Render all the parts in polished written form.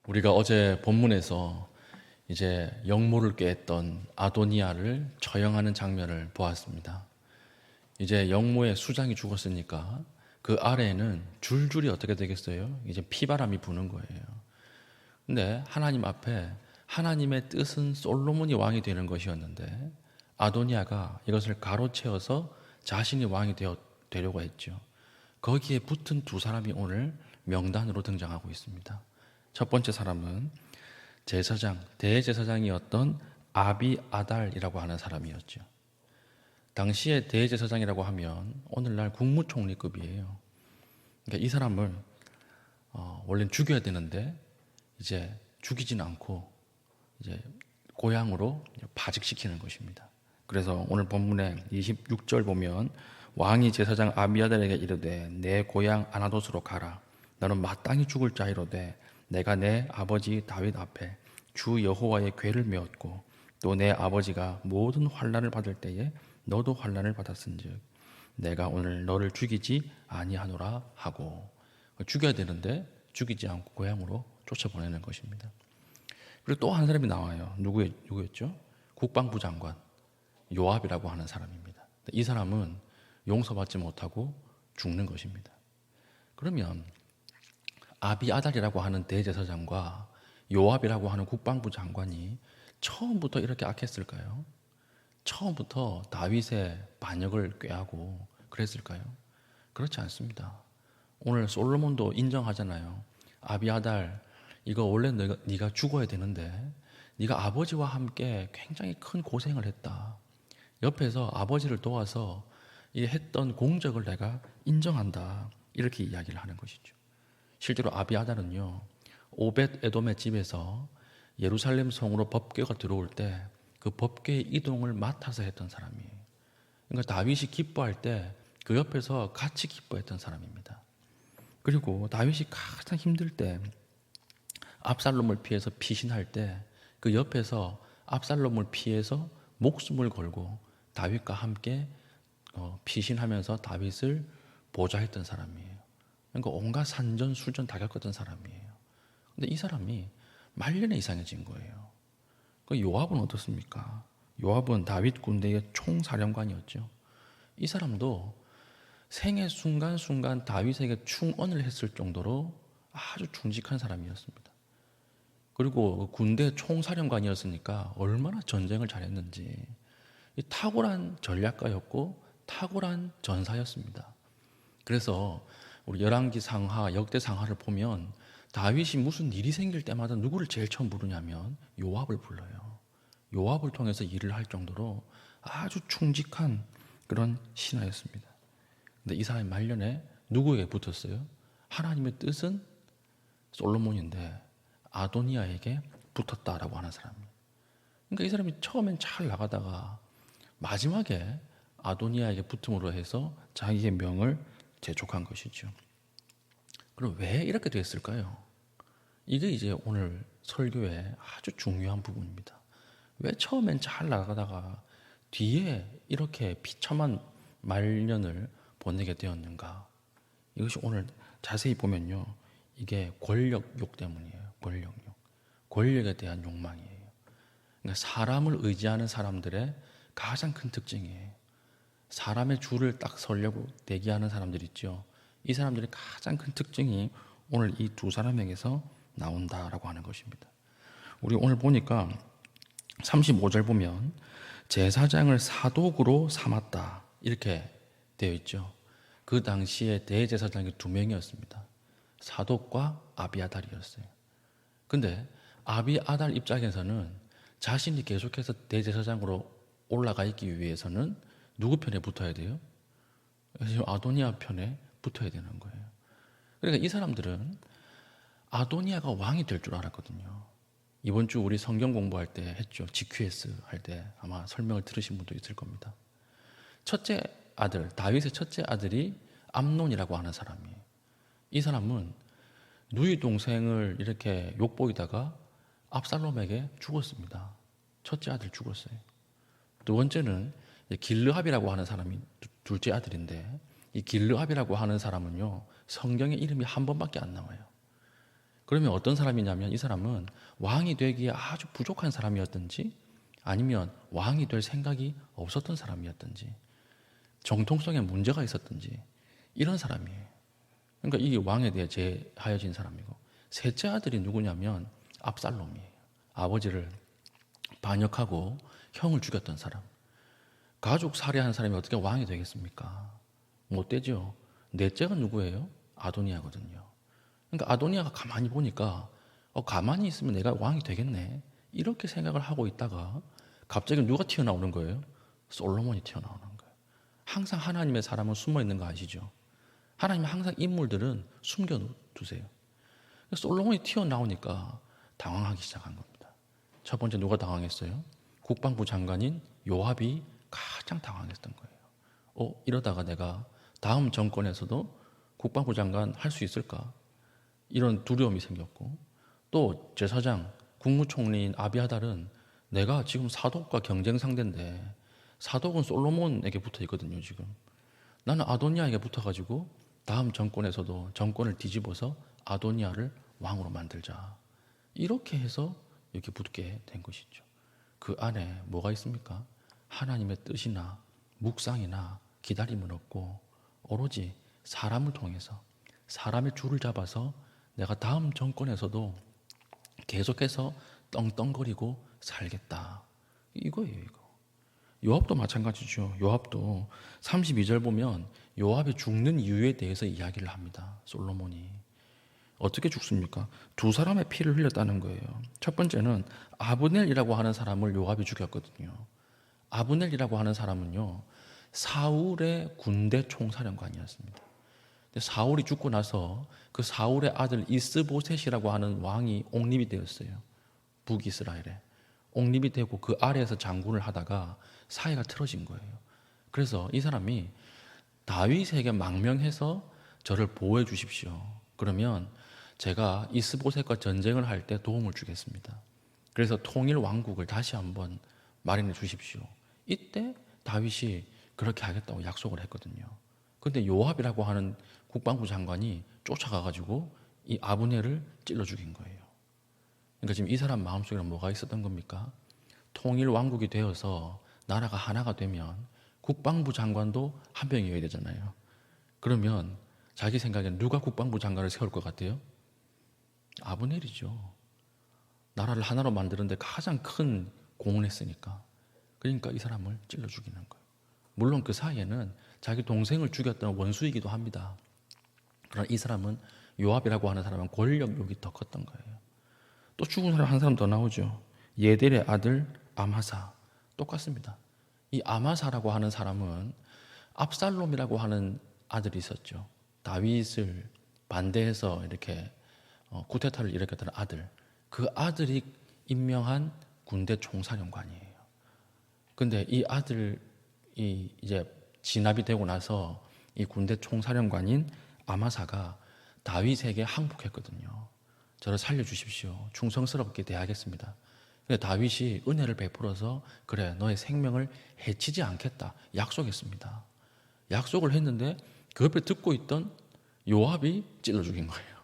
우리가 어제 본문에서 이제 영모를 꾀했던 아도니아를 처형하는 장면을 보았습니다. 이제 영모의 수장이 죽었으니까 그 아래에는 줄줄이 어떻게 되겠어요? 이제 피바람이 부는 거예요. 근데 하나님 앞에 하나님의 뜻은 솔로몬이 왕이 되는 것이었는데 아도니아가 이것을 가로채어서 자신이 왕이 되려고 했죠. 거기에 붙은 두 사람이 오늘 명단으로 등장하고 있습니다. 첫 번째 사람은 제사장, 대제사장이었던 아비아달이라고 하는 사람이었죠. 당시에 대제사장이라고 하면 오늘날 국무총리급이에요. 그러니까 이 사람을 원래는 죽여야 되는데 이제 죽이진 않고 이제 고향으로 파직시키는 것입니다. 그래서 오늘 본문의 26절 보면 왕이 제사장 아비아달에게 이르되 내 고향 아나돗으로 가라. 너는 마땅히 죽을 자이로되 내가 내 아버지 다윗 앞에 주 여호와의 궤를 메었고 또 내 아버지가 모든 환난을 받을 때에 너도 환난을 받았은즉 내가 오늘 너를 죽이지 아니하노라 하고 죽여야 되는데 죽이지 않고 고향으로 쫓아보내는 것입니다. 그리고 또 한 사람이 나와요. 누구였죠? 국방부 장관 요압이라고 하는 사람입니다. 이 사람은 용서받지 못하고 죽는 것입니다. 그러면 아비아달이라고 하는 대제사장과 요압이라고 하는 국방부 장관이 처음부터 이렇게 악했을까요? 처음부터 다윗의 반역을 꾀하고 그랬을까요? 그렇지 않습니다. 오늘 솔로몬도 인정하잖아요. 아비아달, 이거 원래 네가 죽어야 되는데 네가 아버지와 함께 굉장히 큰 고생을 했다. 옆에서 아버지를 도와서 이 했던 공적을 내가 인정한다. 이렇게 이야기를 하는 것이죠. 실제로 아비아달은요, 오벳 에돔의 집에서 예루살렘 성으로 법궤가 들어올 때 그 법궤의 이동을 맡아서 했던 사람이에요. 그러니까 다윗이 기뻐할 때 그 옆에서 같이 기뻐했던 사람입니다. 그리고 다윗이 가장 힘들 때 압살롬을 피해서 피신할 때 그 옆에서 압살롬을 피해서 목숨을 걸고 다윗과 함께 피신하면서 다윗을 보좌했던 사람이에요. 그러니까 온갖 산전수전 다 겪었던 사람이에요. 근데 이 사람이 말년에 이상해진 거예요. 그 요압은 어떻습니까? 요압은 다윗 군대의 총사령관이었죠. 이 사람도 생애 순간순간 다윗에게 충언을 했을 정도로 아주 충직한 사람이었습니다. 그리고 군대 총사령관이었으니까 얼마나 전쟁을 잘했는지 탁월한 전략가였고 탁월한 전사였습니다. 그래서 우리 열왕기 상하, 역대 상하를 보면 다윗이 무슨 일이 생길 때마다 누구를 제일 처음 부르냐면 요압을 불러요. 요압을 통해서 일을 할 정도로 아주 충직한 그런 신하였습니다. 근데 이 사람이 말년에 누구에게 붙었어요? 하나님의 뜻은 솔로몬인데 아도니아에게 붙었다라고 하는 사람이에요. 그러니까 이 사람이 처음엔 잘 나가다가 마지막에 아도니아에게 붙음으로 해서 자기의 명을 재촉한 것이죠. 그럼 왜 이렇게 됐을까요? 이게 이제 오늘 설교의 아주 중요한 부분입니다. 왜 처음엔 잘 나가다가 뒤에 이렇게 비참한 말년을 보내게 되었는가? 이것이 오늘 자세히 보면요. 이게 권력욕 때문이에요. 권력욕. 권력에 대한 욕망이에요. 그러니까 사람을 의지하는 사람들의 가장 큰 특징이에요. 사람의 줄을 딱 서려고 대기하는 사람들 있죠. 이 사람들의 가장 큰 특징이 오늘 이 두 사람에게서 나온다라고 하는 것입니다. 우리 오늘 보니까 35절 보면 제사장을 사독으로 삼았다 이렇게 되어 있죠. 그 당시에 대제사장이 두 명이었습니다. 사독과 아비아달이었어요. 근데 아비아달 입장에서는 자신이 계속해서 대제사장으로 올라가 있기 위해서는 누구 편에 붙어야 돼요? 아도니아 편에 붙어야 되는 거예요. 그러니까 이 사람들은 아도니아가 왕이 될 줄 알았거든요. 이번 주 우리 성경 공부할 때 했죠. GQS 할 때 아마 설명을 들으신 분도 있을 겁니다. 첫째 아들, 다윗의 첫째 아들이 암논이라고 하는 사람이에요. 이 사람은 누이 동생을 이렇게 욕보이다가 압살롬에게 죽었습니다. 첫째 아들 죽었어요. 두 번째는 길르압이라고 하는 사람이 둘째 아들인데 이 길르압이라고 하는 사람은요 성경에 이름이 한 번밖에 안 나와요. 그러면 어떤 사람이냐면 이 사람은 왕이 되기에 아주 부족한 사람이었든지 아니면 왕이 될 생각이 없었던 사람이었든지 정통성에 문제가 있었든지 이런 사람이에요. 그러니까 이게 왕에 대해 제하여진 사람이고, 셋째 아들이 누구냐면 압살롬이에요. 아버지를 반역하고 형을 죽였던 사람. 가족 살해한 사람이 어떻게 왕이 되겠습니까? 못 되죠. 넷째가 누구예요? 아도니아거든요. 그러니까 아도니아가 가만히 보니까 가만히 있으면 내가 왕이 되겠네, 이렇게 생각을 하고 있다가 갑자기 누가 튀어나오는 거예요? 솔로몬이 튀어나오는 거예요. 항상 하나님의 사람은 숨어 있는 거 아시죠? 하나님은 항상 인물들은 숨겨두세요. 솔로몬이 튀어나오니까 당황하기 시작한 겁니다. 첫 번째 누가 당황했어요? 국방부 장관인 요압이 가장 당황했던 거예요. 이러다가 내가 다음 정권에서도 국방부 장관 할 수 있을까? 이런 두려움이 생겼고, 또 제사장 국무총리인 아비아달은 내가 지금 사독과 경쟁 상대인데 사독은 솔로몬에게 붙어 있거든요. 지금 나는 아도니아에게 붙어가지고 다음 정권에서도 정권을 뒤집어서 아도니아를 왕으로 만들자, 이렇게 해서 이렇게 붙게 된 것이죠. 그 안에 뭐가 있습니까? 하나님의 뜻이나 묵상이나 기다림은 없고 오로지 사람을 통해서 사람의 줄을 잡아서 내가 다음 정권에서도 계속해서 떵떵거리고 살겠다, 이거예요. 이거. 요압도 마찬가지죠. 요압도 32절 보면 요압이 죽는 이유에 대해서 이야기를 합니다. 솔로몬이 어떻게 죽습니까? 두 사람의 피를 흘렸다는 거예요. 첫 번째는 아브넬이라고 하는 사람을 요압이 죽였거든요. 아브넬이라고 하는 사람은요, 사울의 군대 총사령관이었습니다. 근데 사울이 죽고 나서 그 사울의 아들 이스보셋이라고 하는 왕이 옹립이 되었어요. 북이스라엘에 옹립이 되고 그 아래에서 장군을 하다가 사이가 틀어진 거예요. 그래서 이 사람이 다윗에게 망명해서 저를 보호해 주십시오. 그러면 제가 이스보셋과 전쟁을 할 때 도움을 주겠습니다. 그래서 통일 왕국을 다시 한번 마련해 주십시오. 이때 다윗이 그렇게 하겠다고 약속을 했거든요. 그런데 요압이라고 하는 국방부 장관이 쫓아가가지고 이 아브넬을 찔러 죽인 거예요. 그러니까 지금 이 사람 마음속에는 뭐가 있었던 겁니까? 통일 왕국이 되어서 나라가 하나가 되면 국방부 장관도 한 명이어야 되잖아요. 그러면 자기 생각엔 누가 국방부 장관을 세울 것 같아요? 아브넬이죠. 나라를 하나로 만드는데 가장 큰 공을 했으니까. 그러니까 이 사람을 찔러 죽이는 거예요. 물론 그 사이에는 자기 동생을 죽였던 원수이기도 합니다. 그러나 이 사람은, 요압이라고 하는 사람은 권력욕이 더 컸던 거예요. 또 죽은 사람 한 사람 더 나오죠. 예델의 아들 아마사. 똑같습니다. 이 아마사라고 하는 사람은 압살롬이라고 하는 아들이 있었죠. 다윗을 반대해서 이렇게 쿠데타를 일으켰던 아들. 그 아들이 임명한 군대 총사령관이에요. 근데 이 아들이 이제 진압이 되고 나서 이 군대 총사령관인 아마사가 다윗에게 항복했거든요. 저를 살려주십시오. 충성스럽게 대하겠습니다. 근데 다윗이 은혜를 베풀어서 그래, 너의 생명을 해치지 않겠다 약속했습니다. 약속을 했는데 그 옆에 듣고 있던 요압이 찔러 죽인 거예요.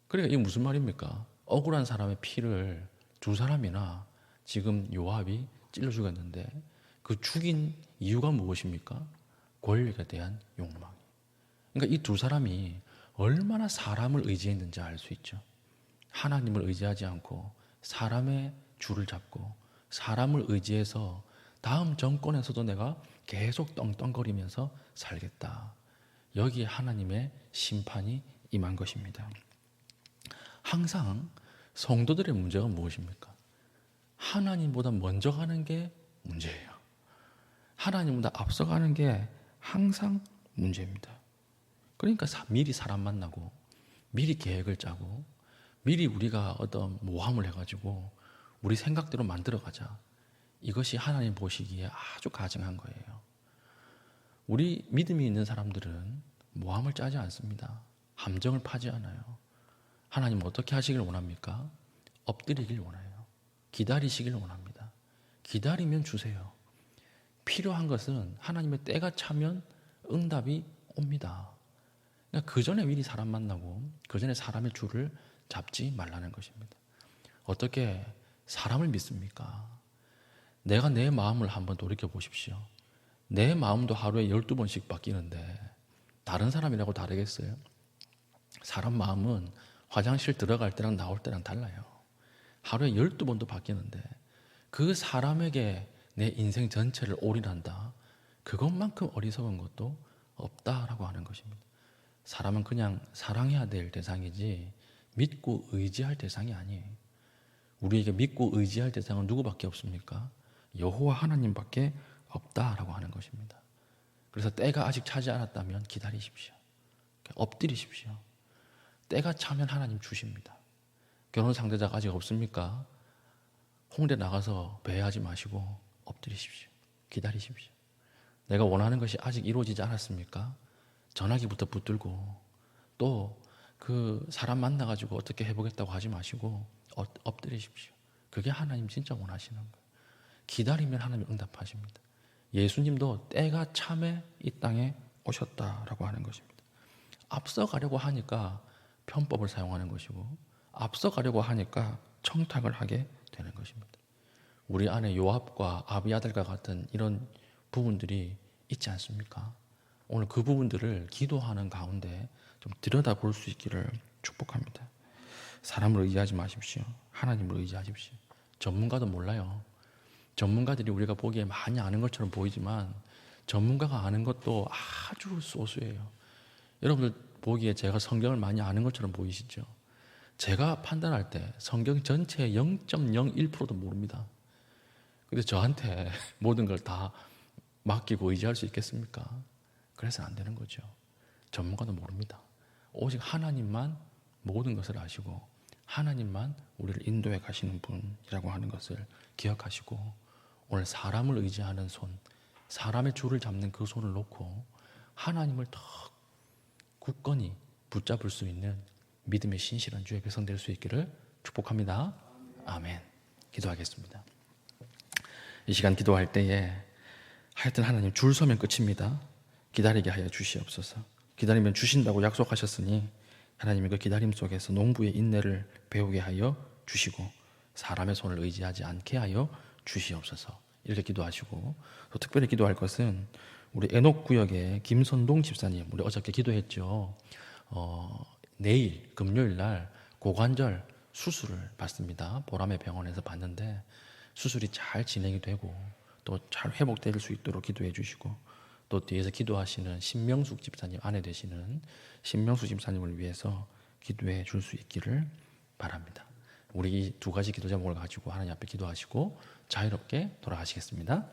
그러니까 이게 무슨 말입니까? 억울한 사람의 피를 두 사람이나 지금 요압이 찔러 죽였는데 그 죽인 이유가 무엇입니까? 권력에 대한 욕망. 그러니까 이 두 사람이 얼마나 사람을 의지했는지 알 수 있죠. 하나님을 의지하지 않고 사람의 줄을 잡고 사람을 의지해서 다음 정권에서도 내가 계속 떵떵거리면서 살겠다. 여기에 하나님의 심판이 임한 것입니다. 항상 성도들의 문제가 무엇입니까? 하나님보다 먼저 가는 게 문제예요. 하나님보다 앞서가는 게 항상 문제입니다. 그러니까 미리 사람 만나고 미리 계획을 짜고 미리 우리가 어떤 모함을 해가지고 우리 생각대로 만들어가자. 이것이 하나님 보시기에 아주 가증한 거예요. 우리 믿음이 있는 사람들은 모함을 짜지 않습니다. 함정을 파지 않아요. 하나님 어떻게 하시길 원합니까? 엎드리길 원해요. 기다리시길 원합니다. 기다리면 주세요. 필요한 것은 하나님의 때가 차면 응답이 옵니다. 그러니까 그 전에 미리 사람 만나고 그 전에 사람의 줄을 잡지 말라는 것입니다. 어떻게 사람을 믿습니까? 내가 내 마음을 한번 돌이켜 보십시오. 내 마음도 하루에 12번씩 바뀌는데 다른 사람이라고 다르겠어요? 사람 마음은 화장실 들어갈 때랑 나올 때랑 달라요. 하루에 12번도 바뀌는데 그 사람에게 내 인생 전체를 올인한다. 그것만큼 어리석은 것도 없다라고 하는 것입니다. 사람은 그냥 사랑해야 될 대상이지 믿고 의지할 대상이 아니에요. 우리에게 믿고 의지할 대상은 누구밖에 없습니까? 여호와 하나님밖에 없다라고 하는 것입니다. 그래서 때가 아직 차지 않았다면 기다리십시오. 엎드리십시오. 때가 차면 하나님 주십니다. 결혼 상대자가 아직 없습니까? 홍대 나가서 배회하지 마시고 엎드리십시오. 기다리십시오. 내가 원하는 것이 아직 이루어지지 않았습니까? 전화기부터 붙들고 또 그 사람 만나가지고 어떻게 해보겠다고 하지 마시고 엎드리십시오. 그게 하나님 진짜 원하시는 거예요. 기다리면 하나님 응답하십니다. 예수님도 때가 참에 이 땅에 오셨다라고 하는 것입니다. 앞서가려고 하니까 편법을 사용하는 것이고 앞서가려고 하니까 청탁을 하게 되는 것입니다. 우리 안에 요압과 아비아달과 같은 이런 부분들이 있지 않습니까? 오늘 그 부분들을 기도하는 가운데 좀 들여다볼 수 있기를 축복합니다. 사람을 의지하지 마십시오. 하나님을 의지하십시오. 전문가도 몰라요. 전문가들이 우리가 보기에 많이 아는 것처럼 보이지만 전문가가 아는 것도 아주 소수예요. 여러분들 보기에 제가 성경을 많이 아는 것처럼 보이시죠? 제가 판단할 때 성경 전체의 0.01%도 모릅니다. 근데 저한테 모든 걸 다 맡기고 의지할 수 있겠습니까? 그래서 안 되는 거죠. 전문가도 모릅니다. 오직 하나님만 모든 것을 아시고 하나님만 우리를 인도해 가시는 분이라고 하는 것을 기억하시고 오늘 사람을 의지하는 손, 사람의 줄을 잡는 그 손을 놓고 하나님을 더 굳건히 붙잡을 수 있는 믿음의 신실한 주의 백성 될 수 있기를 축복합니다. 아멘. 기도하겠습니다. 이 시간 기도할 때에 하여튼 하나님 줄 서면 끝입니다. 기다리게 하여 주시옵소서. 기다리면 주신다고 약속하셨으니 하나님의 그 기다림 속에서 농부의 인내를 배우게 하여 주시고 사람의 손을 의지하지 않게 하여 주시옵소서. 이렇게 기도하시고 또 특별히 기도할 것은 우리 애녹구역의 김선동 집사님, 우리 어저께 기도했죠. 내일 금요일 날 고관절 수술을 받습니다. 보람의 병원에서 받는데 수술이 잘 진행이 되고 또 잘 회복될 수 있도록 기도해 주시고 또 뒤에서 기도하시는 신명숙 집사님 아내 되시는 신명숙 집사님을 위해서 기도해 줄 수 있기를 바랍니다. 우리 이 두 가지 기도 제목을 가지고 하나님 앞에 기도하시고 자유롭게 돌아가시겠습니다.